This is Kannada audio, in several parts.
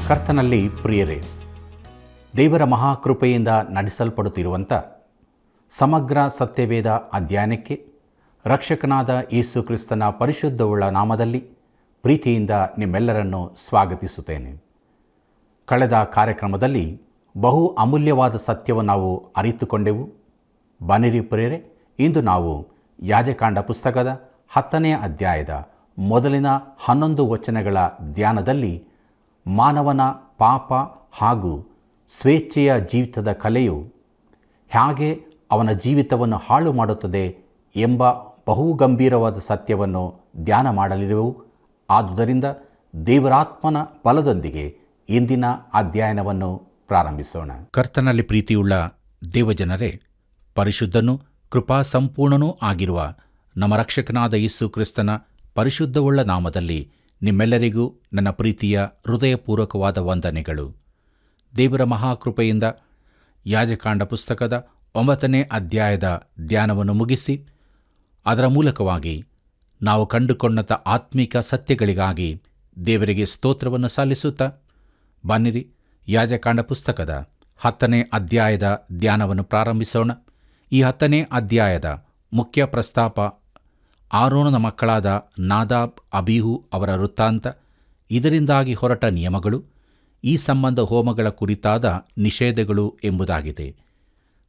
ಕರ್ತನಲ್ಲಿ ಪ್ರಿಯರೇ, ದೇವರ ಮಹಾಕೃಪೆಯಿಂದ ನಡೆಸಲ್ಪಡುತ್ತಿರುವಂಥ ಸಮಗ್ರ ಸತ್ಯವೇದ ಅಧ್ಯಯನಕ್ಕೆ ರಕ್ಷಕನಾದ ಯೇಸು ಕ್ರಿಸ್ತನ ಪರಿಶುದ್ಧವುಳ್ಳ ನಾಮದಲ್ಲಿ ಪ್ರೀತಿಯಿಂದ ನಿಮ್ಮೆಲ್ಲರನ್ನು ಸ್ವಾಗತಿಸುತ್ತೇನೆ. ಕಳೆದ ಕಾರ್ಯಕ್ರಮದಲ್ಲಿ ಬಹು ಅಮೂಲ್ಯವಾದ ಸತ್ಯವನ್ನು ನಾವು ಅರಿತುಕೊಂಡೆವು. ಬನ್ನಿರಿ ಪ್ರಿಯರೇ, ಇಂದು ನಾವು ಯಾಜಕಾಂಡ ಪುಸ್ತಕದ 10ನೇ ಅಧ್ಯಾಯದ ಮೊದಲಿನ 11 ವಚನಗಳ ಧ್ಯಾನದಲ್ಲಿ ಮಾನವನ ಪಾಪ ಹಾಗೂ ಸ್ವೇಚ್ಛೆಯ ಜೀವಿತದ ಕಲೆಯು ಹೇಗೆ ಅವನ ಜೀವಿತವನ್ನು ಹಾಳು ಮಾಡುತ್ತದೆ ಎಂಬ ಬಹು ಗಂಭೀರವಾದ ಸತ್ಯವನ್ನು ಧ್ಯಾನ ಮಾಡಲಿರುವೆವು. ಆದುದರಿಂದ ದೇವರಾತ್ಮನ ಬಲದೊಂದಿಗೆ ಇಂದಿನ ಅಧ್ಯಯನವನ್ನು ಪ್ರಾರಂಭಿಸೋಣ. ಕರ್ತನಲ್ಲಿ ಪ್ರೀತಿಯುಳ್ಳ ದೇವಜನರೇ, ಪರಿಶುದ್ಧನೂ ಕೃಪಾ ಸಂಪೂರ್ಣನೂ ಆಗಿರುವ ನಮ್ಮ ರಕ್ಷಕನಾದ ಯೇಸು ಕ್ರಿಸ್ತನ ಪರಿಶುದ್ಧವುಳ್ಳ ನಾಮದಲ್ಲಿ ನಿಮ್ಮೆಲ್ಲರಿಗೂ ನನ್ನ ಪ್ರೀತಿಯ ಹೃದಯಪೂರ್ವಕವಾದ ವಂದನೆಗಳು. ದೇವರ ಮಹಾಕೃಪೆಯಿಂದ ಯಾಜಕಾಂಡ ಪುಸ್ತಕದ 9ನೇ ಅಧ್ಯಾಯದ ಧ್ಯಾನವನ್ನು ಮುಗಿಸಿ ಅದರ ಮೂಲಕವಾಗಿ ನಾವು ಕಂಡುಕೊಂಡಂಥ ಆತ್ಮಿಕ ಸತ್ಯಗಳಿಗಾಗಿ ದೇವರಿಗೆ ಸ್ತೋತ್ರವನ್ನು ಸಲ್ಲಿಸುತ್ತಾ ಬನ್ನಿರಿ, ಯಾಜಕಾಂಡ ಪುಸ್ತಕದ 10ನೇ ಅಧ್ಯಾಯದ ಧ್ಯಾನವನ್ನು ಪ್ರಾರಂಭಿಸೋಣ. ಈ 10ನೇ ಅಧ್ಯಾಯದ ಮುಖ್ಯ ಪ್ರಸ್ತಾಪ ಆರೋನನ ಮಕ್ಕಳಾದ ನಾದಾಬ್, ಅಬೀಹು ಅವರ ವೃತ್ತಾಂತ, ಇದರಿಂದಾಗಿ ಹೊರಟ ನಿಯಮಗಳು, ಈ ಸಂಬಂಧ ಹೋಮಗಳ ಕುರಿತಾದ ನಿಷೇಧಗಳು ಎಂಬುದಾಗಿದೆ.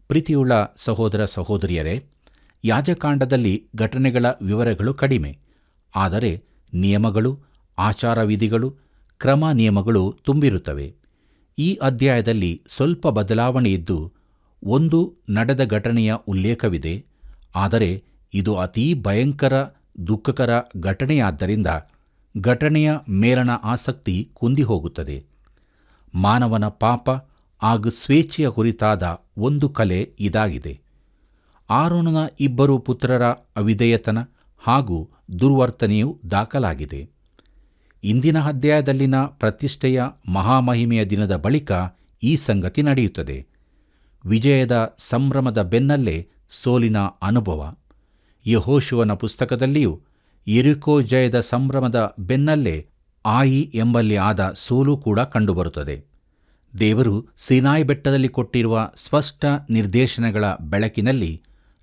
ಪ್ರೀತಿಯುಳ್ಳ ಸಹೋದರ ಸಹೋದರಿಯರೇ, ಯಾಜಕಾಂಡದಲ್ಲಿ ಘಟನೆಗಳ ವಿವರಗಳು ಕಡಿಮೆ, ಆದರೆ ನಿಯಮಗಳು, ಆಚಾರ ವಿಧಿಗಳು, ಕ್ರಮ ನಿಯಮಗಳು ತುಂಬಿರುತ್ತವೆ. ಈ ಅಧ್ಯಾಯದಲ್ಲಿ ಸ್ವಲ್ಪ ಬದಲಾವಣೆ ಇದ್ದು ಒಂದು ನಡೆದ ಘಟನೆಯ ಉಲ್ಲೇಖವಿದೆ, ಆದರೆ ಇದು ಅತೀ ಭಯಂಕರ ದುಃಖಕರ ಘಟನೆಯಾದ್ದರಿಂದ ಘಟನೆಯ ಮೇಲಣ ಆಸಕ್ತಿ ಕುಂದಿ ಹೋಗುತ್ತದೆ. ಮಾನವನ ಪಾಪ ಹಾಗೂ ಸ್ವೇಚ್ಛೆಯ ಕುರಿತಾದ ಒಂದು ಕಲೆ ಇದಾಗಿದೆ. ಆರೋನನ 2 ಪುತ್ರರ ಅವಿಧೇಯತನ ಹಾಗೂ ದುರ್ವರ್ತನೆಯು ದಾಖಲಾಗಿದೆ. ಇಂದಿನ ಅಧ್ಯಾಯದಲ್ಲಿನ ಪ್ರತಿಷ್ಠೆಯ ಮಹಾಮಹಿಮೆಯ ದಿನದ ಬಳಿಕ ಈ ಸಂಗತಿ ನಡೆಯುತ್ತದೆ. ವಿಜಯದ ಸಂಭ್ರಮದ ಬೆನ್ನಲ್ಲೇ ಸೋಲಿನ ಅನುಭವ. ಯೆಹೋಶುವನ ಪುಸ್ತಕದಲ್ಲಿಯೂ ಯೆರಿಕೋ ಜಯದ ಸಂಭ್ರಮದ ಬೆನ್ನಲ್ಲೇ ಆಯಿ ಎಂಬಲ್ಲಿ ಆದ ಸೋಲು ಕೂಡ ಕಂಡುಬರುತ್ತದೆ. ದೇವರು ಸೀನಾಯಿ ಬೆಟ್ಟದಲ್ಲಿ ಕೊಟ್ಟಿರುವ ಸ್ಪಷ್ಟ ನಿರ್ದೇಶನಗಳ ಬೆಳಕಿನಲ್ಲಿ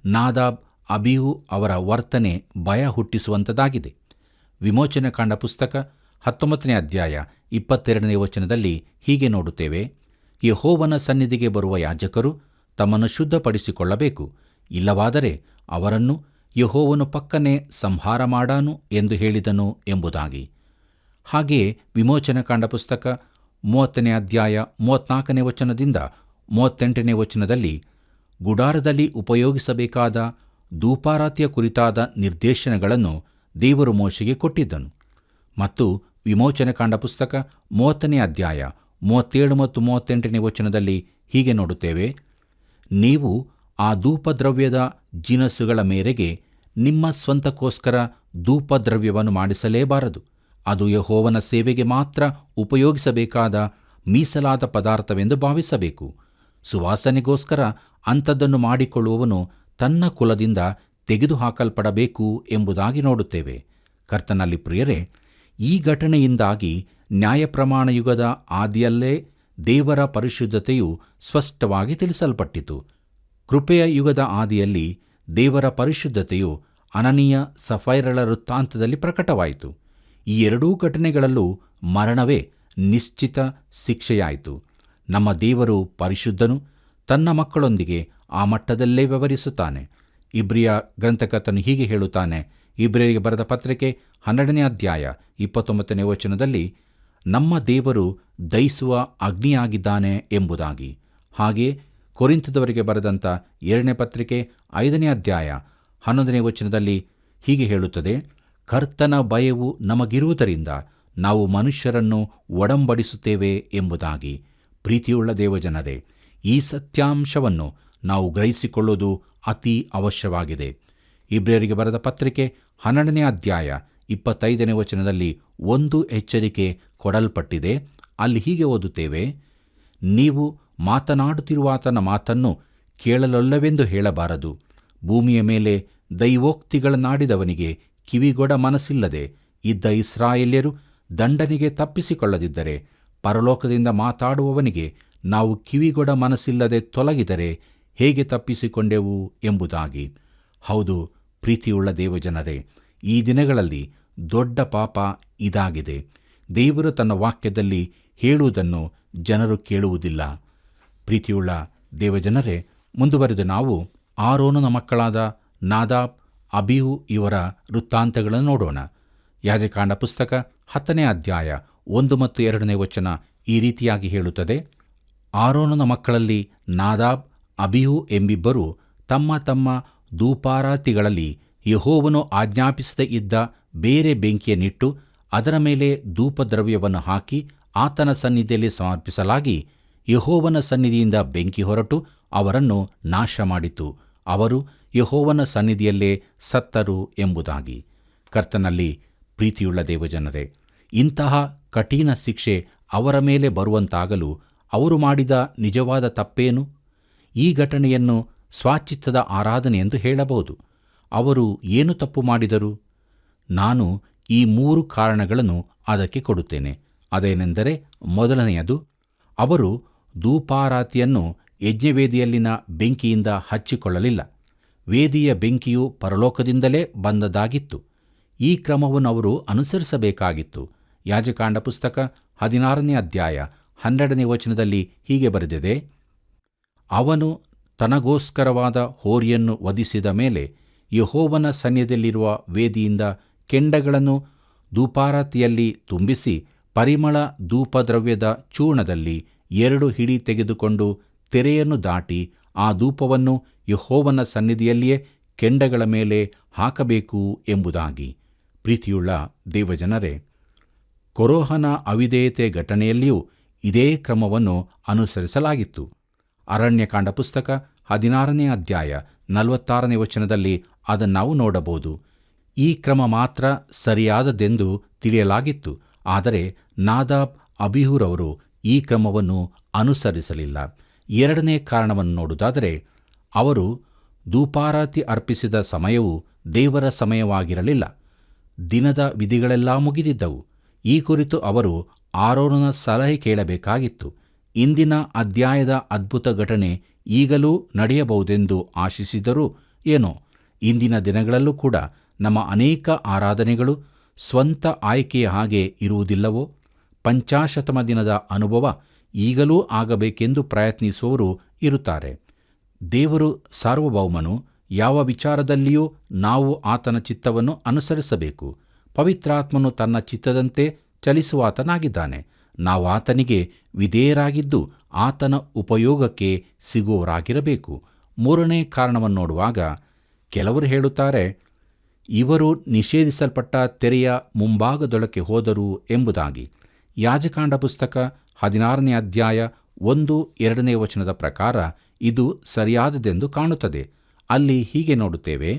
ನಾದಾಬ್, ಅಬೀಹು ಅವರ ವರ್ತನೆ ಭಯ ಹುಟ್ಟಿಸುವಂಥದ್ದಾಗಿದೆ. ವಿಮೋಚನಕಾಂಡ ಪುಸ್ತಕ 19ನೇ ಅಧ್ಯಾಯ 22ನೇ ವಚನದಲ್ಲಿ ಹೀಗೆ ನೋಡುತ್ತೇವೆ: ಯೆಹೋವನ ಸನ್ನಿಧಿಗೆ ಬರುವ ಯಾಜಕರು ತಮ್ಮನ್ನು ಶುದ್ಧಪಡಿಸಿಕೊಳ್ಳಬೇಕು, ಇಲ್ಲವಾದರೆ ಅವರನ್ನು ಯೆಹೋವನು ಪಕ್ಕನೆ ಸಂಹಾರ ಮಾಡಾನು ಎಂದು ಹೇಳಿದನು ಎಂಬುದಾಗಿ. ಹಾಗೆಯೇ ವಿಮೋಚನಕಾಂಡ ಪುಸ್ತಕ 30ನೇ ಅಧ್ಯಾಯ 34ನೇ ವಚನದಿಂದ 38ನೇ ವಚನದಲ್ಲಿ ಗುಡಾರದಲ್ಲಿ ಉಪಯೋಗಿಸಬೇಕಾದ ಧೂಪಾರಾತಿಯ ಕುರಿತಾದ ನಿರ್ದೇಶನಗಳನ್ನು ದೇವರು ಮೋಶೆಗೆ ಕೊಟ್ಟಿದ್ದನು. ಮತ್ತು ವಿಮೋಚನಕಾಂಡ ಪುಸ್ತಕ 30ನೇ ಅಧ್ಯಾಯ 37 ಮತ್ತು 38ನೇ ವಚನದಲ್ಲಿ ಹೀಗೆ ನೋಡುತ್ತೇವೆ: ನೀವು ಆ ಧೂಪದ್ರವ್ಯದ ಜಿನಸುಗಳ ಮೇರೆಗೆ ನಿಮ್ಮ ಸ್ವಂತಕ್ಕೋಸ್ಕರ ಧೂಪದ್ರವ್ಯವನ್ನು ಮಾಡಿಸಲೇಬಾರದು. ಅದು ಯೆಹೋವನ ಸೇವೆಗೆ ಮಾತ್ರ ಉಪಯೋಗಿಸಬೇಕಾದ ಮೀಸಲಾದ ಪದಾರ್ಥವೆಂದು ಭಾವಿಸಬೇಕು. ಸುವಾಸನೆಗೋಸ್ಕರ ಅಂಥದ್ದನ್ನು ಮಾಡಿಕೊಳ್ಳುವವನು ತನ್ನ ಕುಲದಿಂದ ತೆಗೆದುಹಾಕಲ್ಪಡಬೇಕು ಎಂಬುದಾಗಿ ನೋಡುತ್ತೇವೆ. ಕರ್ತನಲ್ಲಿ ಪ್ರಿಯರೇ, ಈ ಘಟನೆಯಿಂದಾಗಿ ನ್ಯಾಯಪ್ರಮಾಣ ಯುಗದ ಆದಿಯಲ್ಲೇ ದೇವರ ಪರಿಶುದ್ಧತೆಯು ಸ್ಪಷ್ಟವಾಗಿ ತಿಳಿಸಲ್ಪಟ್ಟಿತು. ಕೃಪೆಯ ಯುಗದ ಆದಿಯಲ್ಲಿ ದೇವರ ಪರಿಶುದ್ಧತೆಯು ಅನನೀಯ ಸಫೈರಳ ವೃತ್ತಾಂತದಲ್ಲಿ ಪ್ರಕಟವಾಯಿತು. ಈ ಎರಡೂ ಘಟನೆಗಳಲ್ಲೂ ಮರಣವೇ ನಿಶ್ಚಿತ ಶಿಕ್ಷೆಯಾಯಿತು. ನಮ್ಮ ದೇವರು ಪರಿಶುದ್ಧನು, ತನ್ನ ಮಕ್ಕಳೊಂದಿಗೆ ಆ ಮಟ್ಟದಲ್ಲೇ ವ್ಯವಹರಿಸುತ್ತಾನೆ. ಇಬ್ರಿಯ ಗ್ರಂಥಕರ್ತನು ಹೀಗೆ ಹೇಳುತ್ತಾನೆ. ಇಬ್ರಿಯರಿಗೆ ಬರೆದ ಪತ್ರಿಕೆ 12ನೇ ಅಧ್ಯಾಯ 29ನೇ ವಚನದಲ್ಲಿ ನಮ್ಮ ದೇವರು ದಹಿಸುವ ಅಗ್ನಿಯಾಗಿದ್ದಾನೆ ಎಂಬುದಾಗಿ. ಹಾಗೆಯೇ ಕೊರಿಂಥದವರಿಗೆ ಬರೆದಂಥ 2ನೇ ಪತ್ರಿಕೆ 5ನೇ ಅಧ್ಯಾಯ 11ನೇ ವಚನದಲ್ಲಿ ಹೀಗೆ ಹೇಳುತ್ತದೆ: ಕರ್ತನ ಭಯವು ನಮಗಿರುವುದರಿಂದ ನಾವು ಮನುಷ್ಯರನ್ನು ಒಡಂಬಡಿಸುತ್ತೇವೆ ಎಂಬುದಾಗಿ. ಪ್ರೀತಿಯುಳ್ಳ ದೇವಜನರೇ, ಈ ಸತ್ಯಾಂಶವನ್ನು ನಾವು ಗ್ರಹಿಸಿಕೊಳ್ಳುವುದು ಅತಿ ಅವಶ್ಯವಾಗಿದೆ. ಇಬ್ರಿಯರಿಗೆ ಬರೆದ ಪತ್ರಿಕೆ 12ನೇ ಅಧ್ಯಾಯ 25ನೇ ವಚನದಲ್ಲಿ ಒಂದು ಎಚ್ಚರಿಕೆ ಕೊಡಲ್ಪಟ್ಟಿದೆ. ಅಲ್ಲಿ ಹೀಗೆ ಓದುತ್ತೇವೆ: ನೀವು ಮಾತನಾಡುತ್ತಿರುವಾತನ ಮಾತನ್ನು ಕೇಳಲೊಲ್ಲವೆಂದು ಹೇಳಬಾರದು. ಭೂಮಿಯ ಮೇಲೆ ದೈವೋಕ್ತಿಗಳನ್ನಾಡಿದವನಿಗೆ ಕಿವಿಗೊಡ ಮನಸ್ಸಿಲ್ಲದೆ ಇದ್ದ ಇಸ್ರಾಯೇಲ್ಯರು ದಂಡನೆಗೆ ತಪ್ಪಿಸಿಕೊಳ್ಳದಿದ್ದರೆ ಪರಲೋಕದಿಂದ ಮಾತಾಡುವವನಿಗೆ ನಾವು ಕಿವಿಗೊಡ ಮನಸ್ಸಿಲ್ಲದೆ ತೊಲಗಿದರೆ ಹೇಗೆ ತಪ್ಪಿಸಿಕೊಂಡೆವು ಎಂಬುದಾಗಿ. ಹೌದು ಪ್ರೀತಿಯುಳ್ಳ ದೇವಜನರೇ, ಈ ದಿನಗಳಲ್ಲಿ ದೊಡ್ಡ ಪಾಪ ಇದಾಗಿದೆ. ದೇವರು ತನ್ನ ವಾಕ್ಯದಲ್ಲಿ ಹೇಳುವುದನ್ನು ಜನರು ಕೇಳುವುದಿಲ್ಲ. ಪ್ರೀತಿಯುಳ್ಳ ದೇವಜನರೇ, ಮುಂದುವರೆದು ನಾವು ಆರೋನನ ಮಕ್ಕಳಾದ ನಾದಾಬ್, ಅಬೀಹು ಇವರ ವೃತ್ತಾಂತಗಳನ್ನು ನೋಡೋಣ. ಯಾಜಕಾಂಡ ಪುಸ್ತಕ 10ನೇ ಅಧ್ಯಾಯ 1 ಮತ್ತು 2ನೇ ವಚನ ಈ ರೀತಿಯಾಗಿ ಹೇಳುತ್ತದೆ. ಆರೋನನ ಮಕ್ಕಳಲ್ಲಿ ನಾದಾಬ್, ಅಬೀಹು ಎಂಬಿಬ್ಬರು ತಮ್ಮ ತಮ್ಮ ಧೂಪಾರಾತಿಗಳಲ್ಲಿ ಯೆಹೋವನು ಆಜ್ಞಾಪಿಸದೇ ಇದ್ದ ಬೇರೆ ಬೆಂಕಿಯನ್ನಿಟ್ಟು ಅದರ ಮೇಲೆ ಧೂಪದ್ರವ್ಯವನ್ನು ಹಾಕಿ ಆತನ ಸನ್ನಿಧಿಯಲ್ಲಿ ಸಮರ್ಪಿಸಲಾಗಿ ಯೆಹೋವನ ಸನ್ನಿಧಿಯಿಂದ ಬೆಂಕಿ ಹೊರಟು ಅವರನ್ನು ನಾಶ ಮಾಡಿತು. ಅವರು ಯೆಹೋವನ ಸನ್ನಿಧಿಯಲ್ಲೇ ಸತ್ತರು ಎಂಬುದಾಗಿ. ಕರ್ತನಲ್ಲಿ ಪ್ರೀತಿಯುಳ್ಳ ದೇವಜನರೇ, ಇಂತಹ ಕಠಿಣ ಶಿಕ್ಷೆ ಅವರ ಮೇಲೆ ಬರುವಂತಾಗಲು ಅವರು ಮಾಡಿದ ನಿಜವಾದ ತಪ್ಪೇನು? ಈ ಘಟನೆಯನ್ನು ಸ್ವಚಿತ್ತದ ಆರಾಧನೆ ಎಂದು ಹೇಳಬಹುದು. ಅವರು ಏನು ತಪ್ಪು ಮಾಡಿದರು? ನಾನು ಈ 3 ಕಾರಣಗಳನ್ನು ಅದಕ್ಕೆ ಕೊಡುತ್ತೇನೆ. ಅದೇನೆಂದರೆ, ಮೊದಲನೆಯದು, ಅವರು ಧೂಪಾರಾತಿಯನ್ನು ಯಜ್ಞವೇದಿಯಲ್ಲಿನ ಬೆಂಕಿಯಿಂದ ಹಚ್ಚಿಕೊಳ್ಳಲಿಲ್ಲ. ವೇದಿಯ ಬೆಂಕಿಯು ಪರಲೋಕದಿಂದಲೇ ಬಂದದ್ದಾಗಿತ್ತು. ಈ ಕ್ರಮವನ್ನು ಅವರು ಅನುಸರಿಸಬೇಕಾಗಿತ್ತು. ಯಾಜಕಾಂಡ ಪುಸ್ತಕ 16ನೇ ಅಧ್ಯಾಯ 12ನೇ ವಚನದಲ್ಲಿ ಹೀಗೆ ಬರೆದಿದೆ: ಅವನು ತನಗೋಸ್ಕರವಾದ ಹೋರಿಯನ್ನು ವಧಿಸಿದ ಮೇಲೆ ಯೆಹೋವನ ಸನ್ನಿಧಿಯಲ್ಲಿರುವ ವೇದಿಯಿಂದ ಕೆಂಡಗಳನ್ನು ಧೂಪಾರತಿಯಲ್ಲಿ ತುಂಬಿಸಿ ಪರಿಮಳ ಧೂಪದ್ರವ್ಯದ ಚೂರ್ಣದಲ್ಲಿ 2 ಹಿಡಿ ತೆಗೆದುಕೊಂಡು ತೆರೆಯನ್ನು ದಾಟಿ ಆ ಧೂಪವನ್ನು ಯೆಹೋವನ ಸನ್ನಿಧಿಯಲ್ಲಿಯೇ ಕೆಂಡಗಳ ಮೇಲೆ ಹಾಕಬೇಕು ಎಂಬುದಾಗಿ. ಪ್ರೀತಿಯುಳ್ಳ ದೇವಜನರೇ, ಕೊರೋಹನ ಅವಿಧೇಯತೆ ಘಟನೆಯಲ್ಲಿಯೂ ಇದೇ ಕ್ರಮವನ್ನು ಅನುಸರಿಸಲಾಗಿತ್ತು. ಅರಣ್ಯಕಾಂಡ ಪುಸ್ತಕ 16ನೇ ಅಧ್ಯಾಯ 46ನೇ ವಚನದಲ್ಲಿ ಅದನ್ನು ನೋಡಬಹುದು. ಈ ಕ್ರಮ ಮಾತ್ರ ಸರಿಯಾದದೆಂದು ತಿಳಿಯಲಾಗಿತ್ತು. ಆದರೆ ನಾದಾಬ್, ಅಬೀಹುರವರು ಈ ಕ್ರಮವನ್ನು ಅನುಸರಿಸಲಿಲ್ಲ. 2ನೇ ಕಾರಣವನ್ನು ನೋಡುವುದಾದರೆ, ಅವರು ಧೂಪಾರಾತಿ ಅರ್ಪಿಸಿದ ಸಮಯವು ದೇವರ ಸಮಯವಾಗಿರಲಿಲ್ಲ. ದಿನದ ವಿಧಿಗಳೆಲ್ಲ ಮುಗಿದಿದ್ದವು. ಈ ಕುರಿತು ಅವರು ಆರೋನನ ಸಲಹೆ ಕೇಳಬೇಕಾಗಿತ್ತು. ಇಂದಿನ ಅಧ್ಯಾಯದ ಅದ್ಭುತ ಘಟನೆ ಈಗಲೂ ನಡೆಯಬಹುದೆಂದು ಆಶಿಸಿದರೂ ಏನೋ, ಇಂದಿನ ದಿನಗಳಲ್ಲೂ ಕೂಡ ನಮ್ಮ ಅನೇಕ ಆರಾಧನೆಗಳು ಸ್ವಂತ ಆಯ್ಕೆಯ ಹಾಗೆ ಇರುವುದಿಲ್ಲವೋ? ಪಂಚಾಶತಮ ದಿನದ ಅನುಭವ ಈಗಲೂ ಆಗಬೇಕೆಂದು ಪ್ರಯತ್ನಿಸುವವರು ಇರುತ್ತಾರೆ. ದೇವರು ಸಾರ್ವಭೌಮನು. ಯಾವ ವಿಚಾರದಲ್ಲಿಯೂ ನಾವು ಆತನ ಚಿತ್ತವನ್ನು ಅನುಸರಿಸಬೇಕು. ಪವಿತ್ರಾತ್ಮನು ತನ್ನ ಚಿತ್ತದಂತೆ ಚಲಿಸುವಾತನಾಗಿದ್ದಾನೆ. ನಾವು ಆತನಿಗೆ ವಿಧೇಯರಾಗಿದ್ದು ಆತನ ಉಪಯೋಗಕ್ಕೆ ಸಿಗುವವರಾಗಿರಬೇಕು. 3ನೇ ಕಾರಣವನ್ನು ನೋಡುವಾಗ ಕೆಲವರು ಹೇಳುತ್ತಾರೆ, ಇವರು ನಿಷೇಧಿಸಲ್ಪಟ್ಟ ತೆರೆಯ ಮುಂಭಾಗದೊಳಕ್ಕೆ ಹೋದರು ಎಂಬುದಾಗಿ. ಯಾಜಕಾಂಡ ಪುಸ್ತಕ 16ನೇ ಅಧ್ಯಾಯ 1-2ನೇ ವಚನದ ಪ್ರಕಾರ ಇದು ಸರಿಯಾದದೆಂದು ಕಾಣುತ್ತದೆ. ಅಲ್ಲಿ ಹೀಗೆ ನೋಡುತ್ತೇವೆ: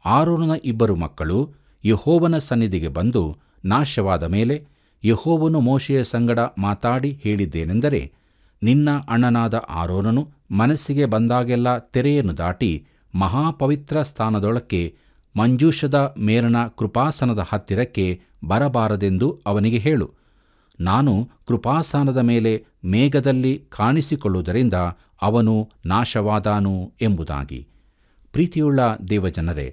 ಆರೋನನ 2 ಮಕ್ಕಳು ಯೆಹೋವನ ಸನ್ನಿಧಿಗೆ ಬಂದು ನಾಶವಾದ ಮೇಲೆ ಯೆಹೋವನು ಮೋಶೆಯ ಸಂಗಡ ಮಾತಾಡಿ ಹೇಳಿದ್ದೇನೆಂದರೆ, ನಿನ್ನ ಅಣ್ಣನಾದ ಆರೋನನು ಮನಸ್ಸಿಗೆ ಬಂದಾಗೆಲ್ಲ ತೆರೆಯನ್ನು ದಾಟಿ ಮಹಾಪವಿತ್ರ ಸ್ಥಾನದೊಳಕ್ಕೆ ಮಂಜೂಷದ ಮೇಲಣ ಕೃಪಾಸನದ ಹತ್ತಿರಕ್ಕೆ ಬರಬಾರದೆಂದು ಅವನಿಗೆ ಹೇಳು. ನಾನು ಕೃಪಾಸನದ ಮೇಲೆ ಮೇಘದಲ್ಲಿ ಕಾಣಿಸಿಕೊಳ್ಳುವುದರಿಂದ ಅವನು ನಾಶವಾದಾನು ಎಂಬುದಾಗಿ. ಪ್ರೀತಿಯುಳ್ಳ ದೇವಜನರೇ,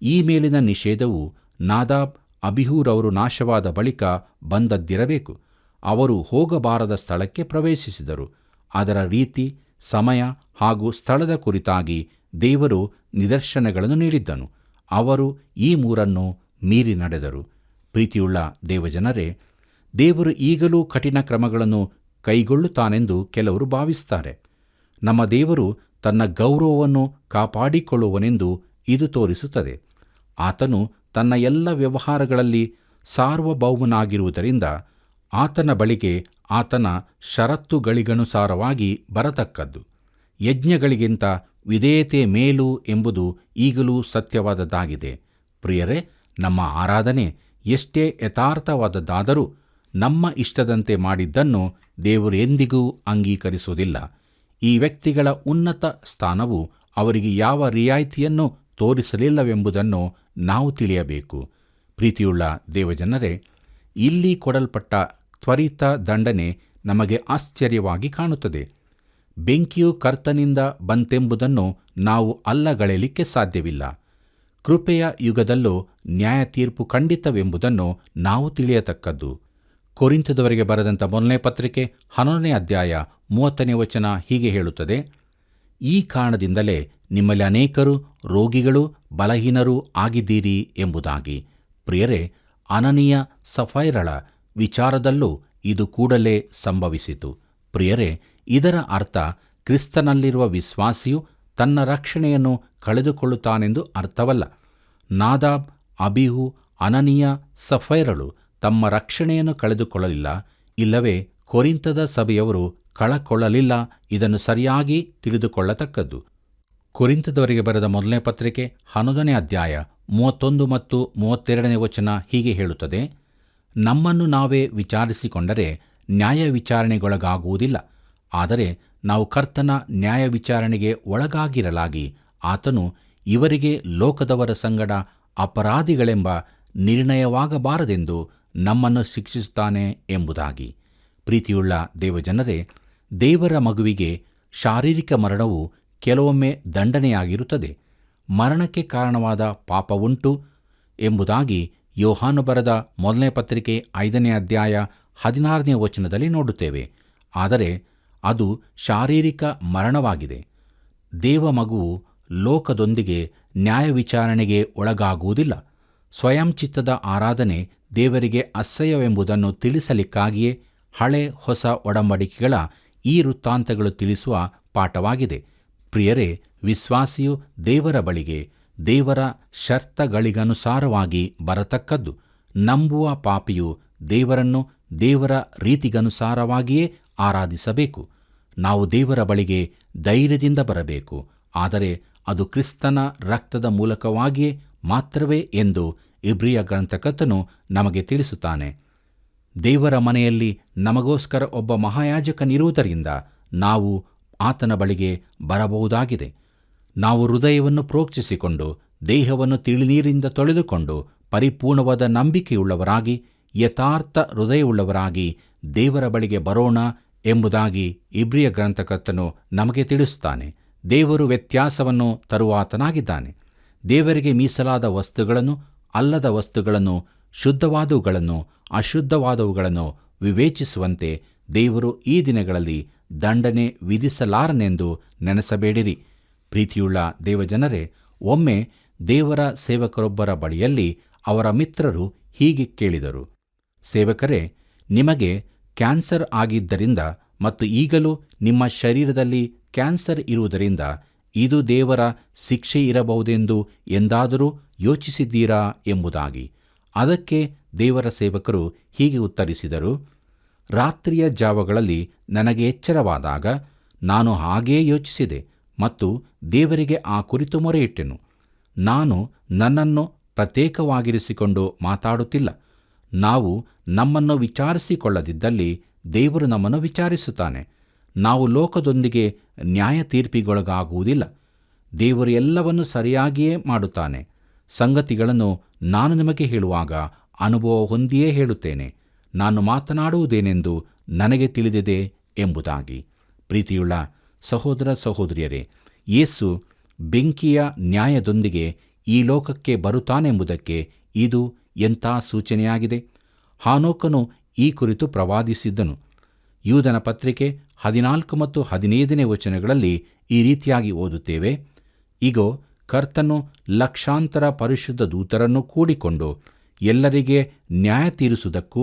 ಈ ಮೇಲಿನ ನಿಷೇಧವು ನಾದಾಬ್, ಅಬೀಹುರವರು ನಾಶವಾದ ಬಳಿಕ ಬಂದದ್ದಿರಬೇಕು. ಅವರು ಹೋಗಬಾರದ ಸ್ಥಳಕ್ಕೆ ಪ್ರವೇಶಿಸಿದರು. ಅದರ ರೀತಿ, ಸಮಯ ಹಾಗೂ ಸ್ಥಳದ ಕುರಿತಾಗಿ ದೇವರು ನಿದರ್ಶನಗಳನ್ನು ನೀಡಿದ್ದನು. ಅವರು ಈ 3 ಮೀರಿ ನಡೆದರು. ಪ್ರೀತಿಯುಳ್ಳ ದೇವಜನರೇ, ದೇವರು ಈಗಲೂ ಕಠಿಣ ಕ್ರಮಗಳನ್ನು ಕೈಗೊಳ್ಳುತ್ತಾನೆಂದು ಕೆಲವರು ಭಾವಿಸುತ್ತಾರೆ. ನಮ್ಮ ದೇವರು ತನ್ನ ಗೌರವವನ್ನು ಕಾಪಾಡಿಕೊಳ್ಳುವನೆಂದು ಇದು ತೋರಿಸುತ್ತದೆ. ಆತನು ತನ್ನ ಎಲ್ಲ ವ್ಯವಹಾರಗಳಲ್ಲಿ ಸಾರ್ವಭೌಮನಾಗಿರುವುದರಿಂದ ಆತನ ಬಳಿಗೆ ಆತನ ಷರತ್ತುಗಳಿಗನುಸಾರವಾಗಿ ಬರತಕ್ಕದ್ದು. ಯಜ್ಞಗಳಿಗಿಂತ ವಿಧೇಯತೆ ಮೇಲು ಎಂಬುದು ಈಗಲೂ ಸತ್ಯವಾದದ್ದಾಗಿದೆ. ಪ್ರಿಯರೇ, ನಮ್ಮ ಆರಾಧನೆ ಎಷ್ಟೇ ಯಥಾರ್ಥವಾದದ್ದಾದರೂ ನಮ್ಮ ಇಷ್ಟದಂತೆ ಮಾಡಿದ್ದನ್ನು ದೇವರು ಎಂದಿಗೂ ಅಂಗೀಕರಿಸುವುದಿಲ್ಲ. ಈ ವ್ಯಕ್ತಿಗಳ ಉನ್ನತ ಸ್ಥಾನವು ಅವರಿಗೆ ಯಾವ ರಿಯಾಯಿತಿಯನ್ನು ತೋರಿಸಲಿಲ್ಲವೆಂಬುದನ್ನು ನಾವು ತಿಳಿಯಬೇಕು. ಪ್ರೀತಿಯುಳ್ಳ ದೇವಜನರೇ, ಇಲ್ಲಿ ಕೊಡಲ್ಪಟ್ಟ ತ್ವರಿತ ದಂಡನೆ ನಮಗೆ ಆಶ್ಚರ್ಯವಾಗಿ ಕಾಣುತ್ತದೆ. ಬೆಂಕಿಯು ಕರ್ತನಿಂದ ಬಂತೆಂಬುದನ್ನು ನಾವು ಅಲ್ಲಗಳೆಯಲಿಕ್ಕೆ ಸಾಧ್ಯವಿಲ್ಲ. ಕೃಪೆಯ ಯುಗದಲ್ಲೂ ನ್ಯಾಯ ತೀರ್ಪು ಖಂಡಿತವೆಂಬುದನ್ನು ನಾವು ತಿಳಿಯತಕ್ಕದ್ದು. ಕೊರಿಂಥದವರಿಗೆ ಬರೆದಂಥ ಮೊದಲನೇ ಪತ್ರಿಕೆ 11ನೇ ಅಧ್ಯಾಯ 30ನೇ ವಚನ ಹೀಗೆ ಹೇಳುತ್ತದೆ: ಈ ಕಾರಣದಿಂದಲೇ ನಿಮ್ಮಲ್ಲಿ ಅನೇಕರು ರೋಗಿಗಳೂ ಬಲಹೀನರೂ ಆಗಿದ್ದೀರಿ ಎಂಬುದಾಗಿ. ಪ್ರಿಯರೇ, ಅನನೀಯ ಸಫೈರಳ ವಿಚಾರದಲ್ಲೂ ಇದು ಕೂಡಲೇ ಸಂಭವಿಸಿತು. ಪ್ರಿಯರೇ, ಇದರ ಅರ್ಥ ಕ್ರಿಸ್ತನಲ್ಲಿರುವ ವಿಶ್ವಾಸಿಯು ತನ್ನ ರಕ್ಷಣೆಯನ್ನು ಕಳೆದುಕೊಳ್ಳುತ್ತಾನೆಂದು ಅರ್ಥವಲ್ಲ. ನಾದಾಬ್, ಅಬೀಹು, ಅನನೀಯ, ಸಫೈರಳು ತಮ್ಮ ರಕ್ಷಣೆಯನ್ನು ಕಳೆದುಕೊಳ್ಳಲಿಲ್ಲ, ಇಲ್ಲವೇ ಕೊರಿಂಥದ ಸಭೆಯವರು ಕಳಕೊಳ್ಳಲಿಲ್ಲ. ಇದನ್ನು ಸರಿಯಾಗಿ ತಿಳಿದುಕೊಳ್ಳತಕ್ಕದ್ದು. ಕೊರಿಂಥದವರಿಗೆ ಬರೆದ ಮೊದಲನೇ ಪತ್ರಿಕೆ 11ನೇ ಅಧ್ಯಾಯ 31 ಮತ್ತು 32ನೇ ವಚನ ಹೀಗೆ ಹೇಳುತ್ತದೆ: ನಮ್ಮನ್ನು ನಾವೇ ವಿಚಾರಿಸಿಕೊಂಡರೆ ನ್ಯಾಯ ವಿಚಾರಣೆಗೊಳಗಾಗುವುದಿಲ್ಲ. ಆದರೆ ನಾವು ಕರ್ತನ ನ್ಯಾಯ ವಿಚಾರಣೆಗೆ ಒಳಗಾಗಿರಲಾಗಿ ಆತನು ಇವರಿಗೆ ಲೋಕದವರ ಸಂಗಡ ಅಪರಾಧಿಗಳೆಂಬ ನಿರ್ಣಯವಾಗಬಾರದೆಂದು ನಮ್ಮನ್ನು ಶಿಕ್ಷಿಸುತ್ತಾನೆ ಎಂಬುದಾಗಿ. ಪ್ರೀತಿಯುಳ್ಳ ದೇವಜನರೇ, ದೇವರ ಮಗುವಿಗೆ ಶಾರೀರಿಕ ಮರಣವು ಕೆಲವೊಮ್ಮೆ ದಂಡನೆಯಾಗಿರುತ್ತದೆ. ಮರಣಕ್ಕೆ ಕಾರಣವಾದ ಪಾಪವುಂಟು ಎಂಬುದಾಗಿ ಯೋಹಾನ ಬರೆದ ಮೊದಲನೇ ಪತ್ರಿಕೆ 5ನೇ ಅಧ್ಯಾಯ 16ನೇ ವಚನದಲ್ಲಿ ನೋಡುತ್ತೇವೆ. ಆದರೆ ಅದು ಶಾರೀರಿಕ ಮರಣವಾಗಿದೆ. ದೇವ ಮಗುವು ಲೋಕದೊಂದಿಗೆ ನ್ಯಾಯ ವಿಚಾರಣೆಗೆ ಒಳಗಾಗುವುದಿಲ್ಲ. ಸ್ವಯಂ ಚಿತ್ತದ ಆರಾಧನೆ ದೇವರಿಗೆ ಅಸಹ್ಯವೆಂಬುದನ್ನು ತಿಳಿಸಲಿಕ್ಕಾಗಿಯೇ ಹಳೆ ಹೊಸ ಒಡಂಬಡಿಕೆಗಳ ಈ ವೃತ್ತಾಂತಗಳು ತಿಳಿಸುವ ಪಾಠವಾಗಿದೆ. ಪ್ರಿಯರೇ, ವಿಶ್ವಾಸಿಯು ದೇವರ ಬಳಿಗೆ ದೇವರ ಶರ್ತಗಳಿಗನುಸಾರವಾಗಿ ಬರತಕ್ಕದ್ದು. ನಂಬುವ ಪಾಪಿಯು ದೇವರನ್ನು ದೇವರ ರೀತಿಗನುಸಾರವಾಗಿಯೇ ಆರಾಧಿಸಬೇಕು. ನಾವು ದೇವರ ಬಳಿಗೆ ಧೈರ್ಯದಿಂದ ಬರಬೇಕು, ಆದರೆ ಅದು ಕ್ರಿಸ್ತನ ರಕ್ತದ ಮೂಲಕವಾಗಿಯೇ ಮಾತ್ರವೇ ಎಂದು ಇಬ್ರಿಯ ಗ್ರಂಥಕರ್ತನು ನಮಗೆ ತಿಳಿಸುತ್ತಾನೆ. ದೇವರ ಮನೆಯಲ್ಲಿ ನಮಗೋಸ್ಕರ ಒಬ್ಬ ಮಹಾಯಾಜಕನಿರುವುದರಿಂದ ನಾವು ಆತನ ಬಳಿಗೆ ಬರಬಹುದಾಗಿದೆ. ನಾವು ಹೃದಯವನ್ನು ಪ್ರೋಕ್ಷಿಸಿಕೊಂಡು ದೇಹವನ್ನು ತಿಳಿನೀರಿಂದ ತೊಳೆದುಕೊಂಡು ಪರಿಪೂರ್ಣವಾದ ನಂಬಿಕೆಯುಳ್ಳವರಾಗಿ ಯಥಾರ್ಥ ಹೃದಯವುಳ್ಳವರಾಗಿ ದೇವರ ಬಳಿಗೆ ಬರೋಣ ಎಂಬುದಾಗಿ ಇಬ್ರಿಯ ಗ್ರಂಥಕರ್ತನು ನಮಗೆ ತಿಳಿಸುತ್ತಾನೆ. ದೇವರು ವ್ಯತ್ಯಾಸವನ್ನು ತರುವಾತನಾಗಿದ್ದಾನೆ. ದೇವರಿಗೆ ಮೀಸಲಾದ ವಸ್ತುಗಳನ್ನು, ಅಲ್ಲದ ವಸ್ತುಗಳನ್ನು, ಶುದ್ಧವಾದವುಗಳನ್ನು, ಅಶುದ್ಧವಾದವುಗಳನ್ನು ವಿವೇಚಿಸುವಂತೆ ದೇವರು ಈ ದಿನಗಳಲ್ಲಿ ದಂಡನೆ ವಿಧಿಸಲಾರನೆಂದು ನೆನೆಸಬೇಡಿರಿ. ಪ್ರೀತಿಯುಳ್ಳ ದೇವಜನರೇ, ಒಮ್ಮೆ ದೇವರ ಸೇವಕರೊಬ್ಬರ ಬಳಿಯಲ್ಲಿ ಅವರ ಮಿತ್ರರು ಹೀಗೆ ಕೇಳಿದರು: ಸೇವಕರೇ, ನಿಮಗೆ ಕ್ಯಾನ್ಸರ್ ಆಗಿದ್ದರಿಂದ ಮತ್ತು ಈಗಲೂ ನಿಮ್ಮ ಶರೀರದಲ್ಲಿ ಕ್ಯಾನ್ಸರ್ ಇರುವುದರಿಂದ ಇದು ದೇವರ ಶಿಕ್ಷೆ ಇರಬಹುದೆಂದು ಎಂದಾದರೂ ಯೋಚಿಸಿದ್ದೀರಾ ಎಂಬುದಾಗಿ. ಅದಕ್ಕೆ ದೇವರ ಸೇವಕರು ಹೀಗೆ ಉತ್ತರಿಸಿದರು: ರಾತ್ರಿಯ ಜಾವಗಳಲ್ಲಿ ನನಗೆ ಎಚ್ಚರವಾದಾಗ ನಾನು ಹಾಗೇ ಯೋಚಿಸಿದೆ ಮತ್ತು ದೇವರಿಗೆ ಆ ಕುರಿತು ಮೊರೆಯಿಟ್ಟೆನು. ನಾನು ನನ್ನನ್ನು ಪ್ರತ್ಯೇಕವಾಗಿರಿಸಿಕೊಂಡು ಮಾತಾಡುತ್ತಿಲ್ಲ. ನಾವು ನಮ್ಮನ್ನು ವಿಚಾರಿಸಿಕೊಳ್ಳದಿದ್ದಲ್ಲಿ ದೇವರು ನಮ್ಮನ್ನು ವಿಚಾರಿಸುತ್ತಾನೆ. ನಾವು ಲೋಕದೊಂದಿಗೆ ನ್ಯಾಯ ತೀರ್ಪಿಗೊಳಗಾಗುವುದಿಲ್ಲ. ದೇವರು ಎಲ್ಲವನ್ನು ಸರಿಯಾಗಿಯೇ ಮಾಡುತ್ತಾನೆ. ಸಂಗತಿಗಳನ್ನು ನಾನು ನಿಮಗೆ ಹೇಳುವಾಗ ಅನುಭವ ಹೊಂದಿಯೇ ಹೇಳುತ್ತೇನೆ. ನಾನು ಮಾತನಾಡುವುದೇನೆಂದು ನನಗೆ ತಿಳಿದಿದೆ ಎಂಬುದಾಗಿ. ಪ್ರೀತಿಯುಳ್ಳ ಸಹೋದರ ಸಹೋದರಿಯರೇ, ಯೇಸು ಬೆಂಕಿಯ ನ್ಯಾಯದೊಂದಿಗೆ ಈ ಲೋಕಕ್ಕೆ ಬರುತ್ತಾನೆಂಬುದಕ್ಕೆ ಇದು ಎಂಥ ಸೂಚನೆಯಾಗಿದೆ. ಹಾನೋಕನು ಈ ಕುರಿತು ಪ್ರವಾದಿಸಿದ್ದನು. ಯೂದನ ಪತ್ರಿಕೆ 14 ಮತ್ತು 15ನೇ ವಚನಗಳಲ್ಲಿ ಈ ರೀತಿಯಾಗಿ ಓದುತ್ತೇವೆ: ಇಗೋ, ಕರ್ತನು ಲಕ್ಷಾಂತರ ಪರಿಶುದ್ಧ ದೂತರನ್ನು ಕೂಡಿಕೊಂಡು ಎಲ್ಲರಿಗೆ ನ್ಯಾಯ ತೀರಿಸುವುದಕ್ಕೂ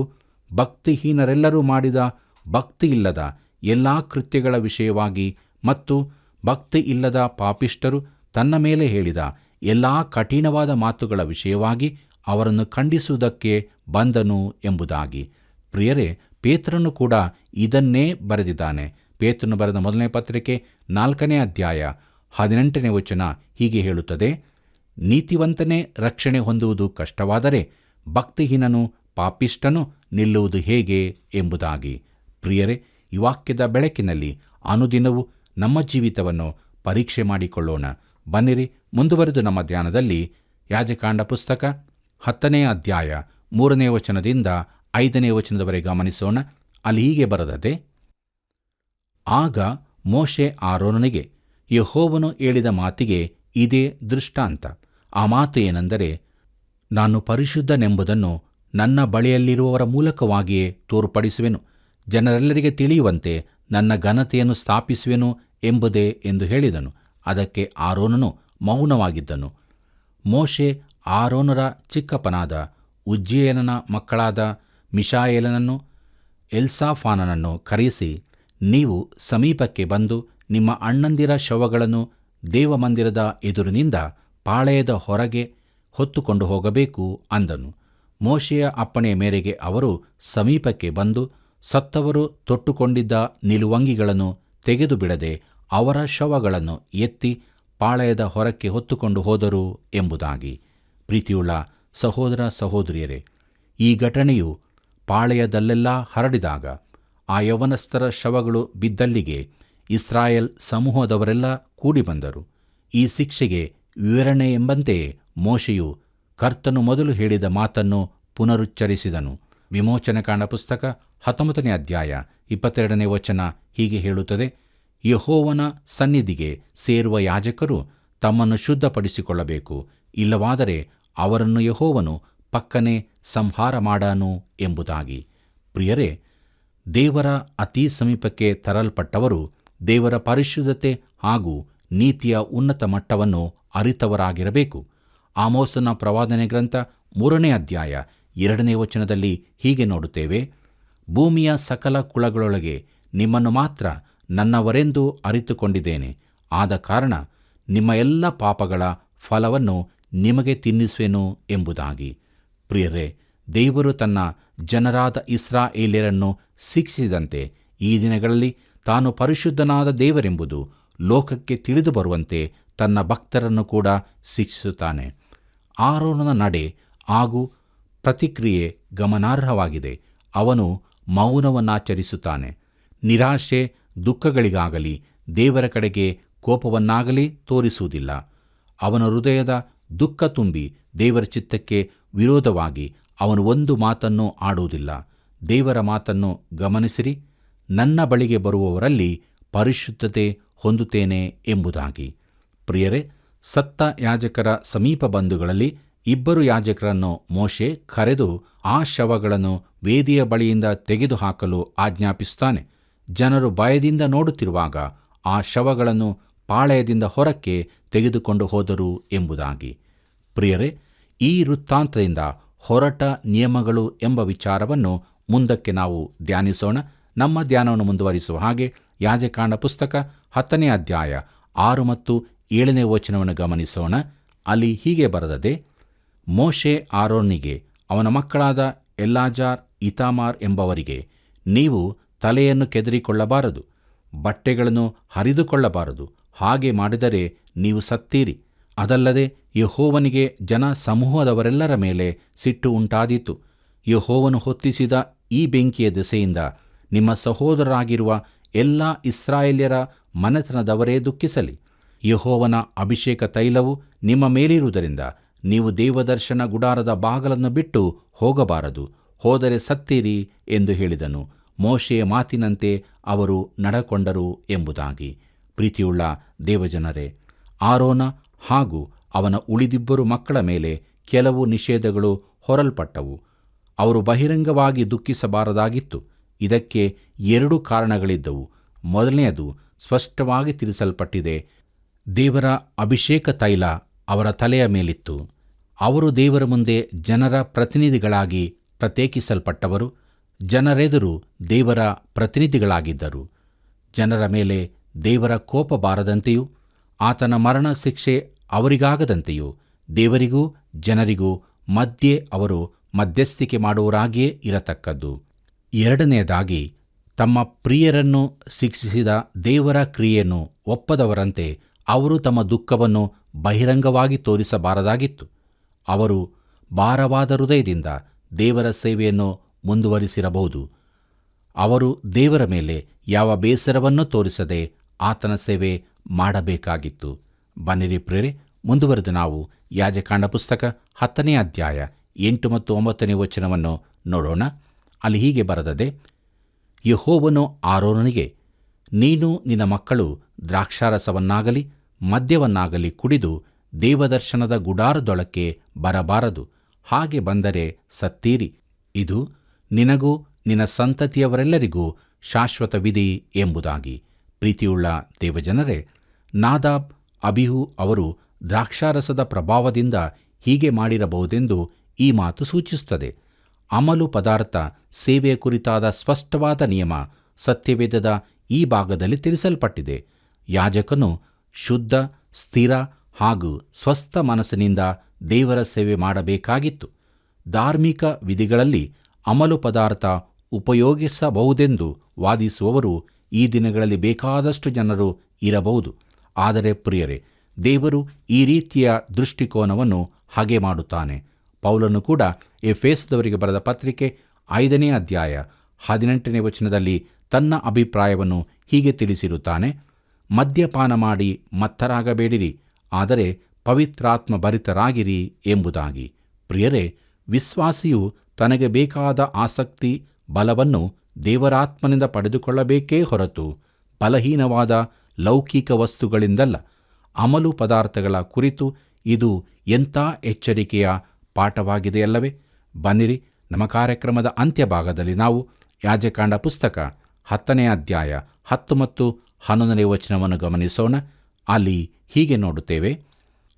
ಭಕ್ತಿಹೀನರೆಲ್ಲರೂ ಮಾಡಿದ ಭಕ್ತಿಯಿಲ್ಲದ ಎಲ್ಲ ಕೃತ್ಯಗಳ ವಿಷಯವಾಗಿ ಮತ್ತು ಭಕ್ತಿ ಇಲ್ಲದ ಪಾಪಿಷ್ಠರು ತನ್ನ ಮೇಲೆ ಹೇಳಿದ ಎಲ್ಲ ಕಠಿಣವಾದ ಮಾತುಗಳ ವಿಷಯವಾಗಿ ಅವರನ್ನು ಖಂಡಿಸುವುದಕ್ಕೆ ಬಂದನು ಎಂಬುದಾಗಿ. ಪ್ರಿಯರೇ, ಪೇತ್ರನು ಕೂಡ ಇದನ್ನೇ ಬರೆದಿದ್ದಾನೆ. ಪೇತ್ರನು ಬರೆದ ಮೊದಲನೇ ಪತ್ರಿಕೆ 4ನೇ ಅಧ್ಯಾಯ 18ನೇ ವಚನ ಹೀಗೆ ಹೇಳುತ್ತದೆ: ನೀತಿವಂತನೇ ರಕ್ಷಣೆ ಹೊಂದುವುದು ಕಷ್ಟವಾದರೆ ಭಕ್ತಿಹೀನನು ಪಾಪಿಷ್ಠನು ನಿಲ್ಲುವುದು ಹೇಗೆ ಎಂಬುದಾಗಿ. ಪ್ರಿಯರೇ, ಈ ವಾಕ್ಯದ ಬೆಳಕಿನಲ್ಲಿ ಅನುದಿನವೂ ನಮ್ಮ ಜೀವಿತವನ್ನು ಪರೀಕ್ಷೆ ಮಾಡಿಕೊಳ್ಳೋಣ. ಬನ್ನಿರಿ, ಮುಂದುವರೆದು ನಮ್ಮ ಧ್ಯಾನದಲ್ಲಿ ಯಾಜಕಾಂಡ ಪುಸ್ತಕ 10ನೇ ಅಧ್ಯಾಯ 3ನೇ ವಚನದಿಂದ 5ನೇ ವಚನದವರೆಗೆ ಗಮನಿಸೋಣ. ಅಲ್ಲಿ ಹೀಗೆ ಬರೆದದೆ, ಆಗ ಮೋಶೆ ಆರೋನನಿಗೆ, ಯೆಹೋವನು ಹೇಳಿದ ಮಾತಿಗೆ ಇದೇ ದೃಷ್ಟಾಂತ. ಆ ಮಾತು ಏನೆಂದರೆ, ನಾನು ಪರಿಶುದ್ಧನೆಂಬುದನ್ನು ನನ್ನ ಬಳಿಯಲ್ಲಿರುವವರ ಮೂಲಕವಾಗಿಯೇ ತೋರ್ಪಡಿಸುವೆನು, ಜನರೆಲ್ಲರಿಗೆ ತಿಳಿಯುವಂತೆ ನನ್ನ ಘನತೆಯನ್ನು ಸ್ಥಾಪಿಸುವೆನು ಎಂಬುದೇ ಎಂದು ಹೇಳಿದನು. ಅದಕ್ಕೆ ಆರೋನನು ಮೌನವಾಗಿದ್ದನು. ಮೋಶೆ ಆರೋನರ ಚಿಕ್ಕಪ್ಪನಾದ ಉಜ್ಜೀಯೇಲನ ಮಕ್ಕಳಾದ ಮಿಷಾಯೇಲನನ್ನು ಎಲ್ಸಾಫಾನನನ್ನು ಕರೆಯಿಸಿ, ನೀವು ಸಮೀಪಕ್ಕೆ ಬಂದು ನಿಮ್ಮ ಅಣ್ಣಂದಿರ ಶವಗಳನ್ನು ದೇವಮಂದಿರದ ಎದುರಿನಿಂದ ಪಾಳೆಯದ ಹೊರಗೆ ಹೊತ್ತುಕೊಂಡು ಹೋಗಬೇಕು ಅಂದನು. ಮೋಶೆಯ ಅಪ್ಪಣೆಯ ಮೇರೆಗೆ ಅವರು ಸಮೀಪಕ್ಕೆ ಬಂದು ಸತ್ತವರು ತೊಟ್ಟುಕೊಂಡಿದ್ದ ನಿಲುವಂಗಿಗಳನ್ನು ತೆಗೆದು ಬಿಡದೆ ಅವರ ಶವಗಳನ್ನು ಎತ್ತಿ ಪಾಳೆಯದ ಹೊರಕ್ಕೆ ಹೊತ್ತುಕೊಂಡು ಹೋದರು ಎಂಬುದಾಗಿ. ಪ್ರೀತಿಯುಳ್ಳ ಸಹೋದರ ಸಹೋದರಿಯರೇ, ಈ ಘಟನೆಯು ಪಾಳೆಯದಲ್ಲೆಲ್ಲ ಹರಡಿದಾಗ ಆ ಯೌವನಸ್ಥರ ಶವಗಳು ಬಿದ್ದಲ್ಲಿಗೆ ಇಸ್ರಾಯೇಲ್ ಸಮೂಹದವರೆಲ್ಲ ಕೂಡಿಬಂದರು. ಈ ಶಿಕ್ಷೆಗೆ ವಿವರಣೆ ಎಂಬಂತೆಯೇ ಮೋಶೆಯು ಕರ್ತನು ಮೊದಲು ಹೇಳಿದ ಮಾತನ್ನು ಪುನರುಚ್ಚರಿಸಿದನು. ವಿಮೋಚನಕಾಂಡ ಪುಸ್ತಕ 19ನೇ ಅಧ್ಯಾಯ 22ನೇ ವಚನ ಹೀಗೆ ಹೇಳುತ್ತದೆ, ಯೆಹೋವನ ಸನ್ನಿಧಿಗೆ ಸೇರುವ ಯಾಜಕರು ತಮ್ಮನ್ನು ಶುದ್ಧಪಡಿಸಿಕೊಳ್ಳಬೇಕು, ಇಲ್ಲವಾದರೆ ಅವರನ್ನು ಯೆಹೋವನು ಪಕ್ಕನೆ ಸಂಹಾರ ಮಾಡಾನು ಎಂಬುದಾಗಿ. ಪ್ರಿಯರೇ, ದೇವರ ಅತೀ ಸಮೀಪಕ್ಕೆ ತರಲ್ಪಟ್ಟವರು ದೇವರ ಪರಿಶುದ್ಧತೆ ಹಾಗೂ ನೀತಿಯ ಉನ್ನತ ಮಟ್ಟವನ್ನು ಅರಿತವರಾಗಿರಬೇಕು. ಆಮೋಸನ ಪ್ರವಾದನೆ ಗ್ರಂಥ 3ನೇ ಅಧ್ಯಾಯ 2ನೇ ವಚನದಲ್ಲಿ ಹೀಗೆ ನೋಡುತ್ತೇವೆ, ಭೂಮಿಯ ಸಕಲ ಕುಲಗಳೊಳಗೆ ನಿಮ್ಮನ್ನು ಮಾತ್ರ ನನ್ನವರೆಂದು ಅರಿತುಕೊಂಡಿದ್ದೇನೆ, ಆದ ಕಾರಣ ನಿಮ್ಮ ಎಲ್ಲ ಪಾಪಗಳ ಫಲವನ್ನು ನಿಮಗೆ ತಿನ್ನಿಸುವೆನು ಎಂಬುದಾಗಿ. ಪ್ರಿಯರೇ, ದೇವರು ತನ್ನ ಜನರಾದ ಇಸ್ರಾಯೇಲ್ಯರನ್ನು ಶಿಕ್ಷಿಸಿದಂತೆ ಈ ದಿನಗಳಲ್ಲಿ ತಾನು ಪರಿಶುದ್ಧನಾದ ದೇವರೆಂಬುದು ಲೋಕಕ್ಕೆ ತಿಳಿದು ಬರುವಂತೆ ತನ್ನ ಭಕ್ತರನ್ನು ಕೂಡ ಶಿಕ್ಷಿಸುತ್ತಾನೆ. ಆರೋನನ ನಡೆ ಹಾಗೂ ಪ್ರತಿಕ್ರಿಯೆ ಗಮನಾರ್ಹವಾಗಿದೆ. ಅವನು ಮೌನವನ್ನಾಚರಿಸುತ್ತಾನೆ. ನಿರಾಶೆ ದುಃಖಗಳಿಗಾಗಲಿ ದೇವರ ಕಡೆಗೆ ಕೋಪವನ್ನಾಗಲಿ ತೋರಿಸುವುದಿಲ್ಲ. ಅವನ ಹೃದಯದ ದುಃಖ ತುಂಬಿ ದೇವರ ಚಿತ್ತಕ್ಕೆ ವಿರೋಧವಾಗಿ ಅವನು ಒಂದು ಮಾತನ್ನು ಆಡುವುದಿಲ್ಲ. ದೇವರ ಮಾತನ್ನು ಗಮನಿಸಿರಿ, ನನ್ನ ಬಳಿಗೆ ಬರುವವರಲ್ಲಿ ಪರಿಶುದ್ಧತೆ ಹೊಂದುತ್ತೇನೆ ಎಂಬುದಾಗಿ. ಪ್ರಿಯರೇ, ಸತ್ತ ಯಾಜಕರ ಸಮೀಪ ಬಂಧುಗಳಲ್ಲಿ 2 ಯಾಜಕರನ್ನು ಮೋಶೆ ಕರೆದು ಆ ಶವಗಳನ್ನು ವೇದಿಯ ಬಳಿಯಿಂದ ತೆಗೆದುಹಾಕಲು ಆಜ್ಞಾಪಿಸುತ್ತಾನೆ. ಜನರು ಭಯದಿಂದ ನೋಡುತ್ತಿರುವಾಗ ಆ ಶವಗಳನ್ನು ಪಾಳೆಯದಿಂದ ಹೊರಕ್ಕೆ ತೆಗೆದುಕೊಂಡು ಹೋದರು ಎಂಬುದಾಗಿ. ಪ್ರಿಯರೇ, ಈ ವೃತ್ತಾಂತದಿಂದ ಹೊರಟ ನಿಯಮಗಳು ಎಂಬ ವಿಚಾರವನ್ನು ಮುಂದಕ್ಕೆ ನಾವು ಧ್ಯಾನಿಸೋಣ. ನಮ್ಮ ಧ್ಯಾನವನ್ನು ಮುಂದುವರಿಸುವ ಹಾಗೆ ಯಾಜಕಾಂಡ ಪುಸ್ತಕ 10ನೇ ಅಧ್ಯಾಯ 6 ಮತ್ತು 7ನೇ ವಚನವನ್ನು ಗಮನಿಸೋಣ. ಅಲ್ಲಿ ಹೀಗೆ ಬರೆದದೆ, ಮೋಶೆ ಆರೋನಿಗೆ ಅವನ ಮಕ್ಕಳಾದ ಎಲ್ಲಾಜಾರ್, ಇತಾಮಾರ್ ಎಂಬವರಿಗೆ, ನೀವು ತಲೆಯನ್ನು ಕೆದರಿಕೊಳ್ಳಬಾರದು, ಬಟ್ಟೆಗಳನ್ನು ಹರಿದುಕೊಳ್ಳಬಾರದು. ಹಾಗೆ ಮಾಡಿದರೆ ನೀವು ಸತ್ತೀರಿ. ಅದಲ್ಲದೆ ಯೆಹೋವನಿಗೆ ಜನ ಸಮೂಹದವರೆಲ್ಲರ ಮೇಲೆ ಸಿಟ್ಟು ಉಂಟಾದೀತು. ಯೆಹೋವನು ಹೊತ್ತಿಸಿದ ಈ ಬೆಂಕಿಯ ದೆಸೆಯಿಂದ ನಿಮ್ಮ ಸಹೋದರರಾಗಿರುವ ಎಲ್ಲ ಇಸ್ರಾಯೇಲ್ಯರ ಮನೆತನದವರೇ ದುಃಖಿಸಲಿ. ಯೆಹೋವನ ಅಭಿಷೇಕ ತೈಲವು ನಿಮ್ಮ ಮೇಲಿರುವುದರಿಂದ ನೀವು ದೇವದರ್ಶನ ಗುಡಾರದ ಬಾಗಲನ್ನು ಬಿಟ್ಟು ಹೋಗಬಾರದು, ಹೋದರೆ ಸತ್ತೀರಿ ಎಂದು ಹೇಳಿದನು. ಮೋಶೆಯ ಮಾತಿನಂತೆ ಅವರು ನಡಕೊಂಡರು ಎಂಬುದಾಗಿ. ಪ್ರೀತಿಯುಳ್ಳ ದೇವಜನರೇ, ಆರೋನ ಹಾಗೂ ಅವನ ಉಳಿದಿಬ್ಬರು ಮಕ್ಕಳ ಮೇಲೆ ಕೆಲವು ನಿಷೇಧಗಳು ಹೊರಲ್ಪಟ್ಟವು. ಅವರು ಬಹಿರಂಗವಾಗಿ ದುಃಖಿಸಬಾರದಾಗಿತ್ತು. ಇದಕ್ಕೆ 2 ಕಾರಣಗಳಿದ್ದವು. ಮೊದಲನೆಯದು ಸ್ಪಷ್ಟವಾಗಿ ತಿಳಿಸಲ್ಪಟ್ಟಿದೆ. ದೇವರ ಅಭಿಷೇಕ ತೈಲ ಅವರ ತಲೆಯ ಮೇಲಿತ್ತು. ಅವರು ದೇವರ ಮುಂದೆ ಜನರ ಪ್ರತಿನಿಧಿಗಳಾಗಿ ಪ್ರತ್ಯೇಕಿಸಲ್ಪಟ್ಟವರು. ಜನರೆದುರು ದೇವರ ಪ್ರತಿನಿಧಿಗಳಾಗಿದ್ದರು. ಜನರ ಮೇಲೆ ದೇವರ ಕೋಪ ಬಾರದಂತೆಯೂ ಆತನ ಮರಣ ಶಿಕ್ಷೆ ಅವರಿಗಾಗದಂತೆಯೂ ದೇವರಿಗೂ ಜನರಿಗೂ ಮಧ್ಯೆ ಅವರು ಮಧ್ಯಸ್ಥಿಕೆ ಮಾಡುವವರಾಗಿಯೇ ಇರತಕ್ಕದ್ದು. ಎರಡನೆಯದಾಗಿ, ತಮ್ಮ ಪ್ರಿಯರನ್ನು ಶಿಕ್ಷಿಸಿದ ದೇವರ ಕ್ರಿಯೆಯನ್ನು ಒಪ್ಪದವರಂತೆ ಅವರು ತಮ್ಮ ದುಃಖವನ್ನು ಬಹಿರಂಗವಾಗಿ ತೋರಿಸಬಾರದಾಗಿತ್ತು. ಅವರು ಭಾರವಾದ ಹೃದಯದಿಂದ ದೇವರ ಸೇವೆಯನ್ನು ಮುಂದುವರಿಸಿರಬಹುದು. ಅವರು ದೇವರ ಮೇಲೆ ಯಾವ ಬೇಸರವನ್ನೂ ತೋರಿಸದೆ ಆತನ ಸೇವೆ ಮಾಡಬೇಕಾಗಿತ್ತು. ಬನ್ನಿರಿ ಪ್ರಿಯರೇ, ಮುಂದುವರೆದು ನಾವು ಯಾಜಕಾಂಡ ಪುಸ್ತಕ 10ನೇ ಅಧ್ಯಾಯ 8 ಮತ್ತು 9ನೇ ವಚನವನ್ನು ನೋಡೋಣ. ಅಲ್ಲಿ ಹೀಗೆ ಬರೆದದೆ, ಯೆಹೋವನು ಆರೋನನಿಗೆ, ನೀನು ನಿನ್ನ ಮಕ್ಕಳು ದ್ರಾಕ್ಷಾರಸವನ್ನಾಗಲಿ ಮದ್ಯವನ್ನಾಗಲಿ ಕುಡಿದು ದೇವದರ್ಶನದ ಗುಡಾರದೊಳಕ್ಕೆ ಬರಬಾರದು, ಹಾಗೆ ಬಂದರೆ ಸತ್ತೀರಿ. ಇದು ನಿನಗೂ ನಿನ್ನ ಸಂತತಿಯವರೆಲ್ಲರಿಗೂ ಶಾಶ್ವತ ವಿಧಿ ಎಂಬುದಾಗಿ. ಪ್ರೀತಿಯುಳ್ಳ ದೇವಜನರೇ, ನಾದಾಬ್, ಅಬಿಹು ಅವರು ದ್ರಾಕ್ಷಾರಸದ ಪ್ರಭಾವದಿಂದ ಹೀಗೆ ಮಾಡಿರಬಹುದೆಂದು ಈ ಮಾತು ಸೂಚಿಸುತ್ತದೆ. ಅಮಲು ಪದಾರ್ಥ ಸೇವೆಯ ಕುರಿತಾದ ಸ್ಪಷ್ಟವಾದ ನಿಯಮ ಸತ್ಯವೇದದ ಈ ಭಾಗದಲ್ಲಿ ತಿಳಿಸಲ್ಪಟ್ಟಿದೆ. ಯಾಜಕನು ಶುದ್ಧ, ಸ್ಥಿರ ಹಾಗೂ ಸ್ವಸ್ಥ ಮನಸ್ಸಿನಿಂದ ದೇವರ ಸೇವೆ ಮಾಡಬೇಕಾಗಿತ್ತು. ಧಾರ್ಮಿಕ ವಿಧಿಗಳಲ್ಲಿ ಅಮಲು ಪದಾರ್ಥ ಉಪಯೋಗಿಸಬಹುದೆಂದು ವಾದಿಸುವವರು ಈ ದಿನಗಳಲ್ಲಿ ಬೇಕಾದಷ್ಟು ಜನರು ಇರಬಹುದು. ಆದರೆ ಪ್ರಿಯರೇ, ದೇವರು ಈ ರೀತಿಯ ದೃಷ್ಟಿಕೋನವನ್ನು ಹಾಗೆ ಮಾಡುತ್ತಾನೆ. ಪೌಲನು ಕೂಡ ಎಫೆಸದವರಿಗೆ ಬರೆದ ಪತ್ರಿಕೆ 5ನೇ ಅಧ್ಯಾಯ 18ನೇ ವಚನದಲ್ಲಿ ತನ್ನ ಅಭಿಪ್ರಾಯವನ್ನು ಹೀಗೆ ತಿಳಿಸಿರುತ್ತಾನೆ: ಮದ್ಯಪಾನ ಮಾಡಿ ಮತ್ತರಾಗಬೇಡಿರಿ, ಆದರೆ ಪವಿತ್ರಾತ್ಮ ಭರಿತರಾಗಿರಿ ಎಂಬುದಾಗಿ. ಪ್ರಿಯರೇ, ವಿಶ್ವಾಸಿಯು ತನಗೆ ಬೇಕಾದ ಆಸಕ್ತಿ ಬಲವನ್ನು ದೇವರಾತ್ಮನಿಂದ ಪಡೆದುಕೊಳ್ಳಬೇಕೇ ಹೊರತು ಬಲಹೀನವಾದ ಲೌಕಿಕ ವಸ್ತುಗಳಿಂದಲ್ಲ. ಅಮಲು ಪದಾರ್ಥಗಳ ಕುರಿತು ಇದು ಎಂಥ ಎಚ್ಚರಿಕೆಯ ಪಾಠವಾಗಿದೆಯಲ್ಲವೇ? ಬನ್ನಿರಿ, ನಮ್ಮ ಕಾರ್ಯಕ್ರಮದ ಅಂತ್ಯಭಾಗದಲ್ಲಿ ನಾವು ಯಾಜಕಾಂಡ ಪುಸ್ತಕ 10ನೇ ಅಧ್ಯಾಯ 10 ಮತ್ತು 11ನೇ ವಚನವನ್ನು ಗಮನಿಸೋಣ. ಅಲ್ಲಿ ಹೀಗೆ ನೋಡುತ್ತೇವೆ: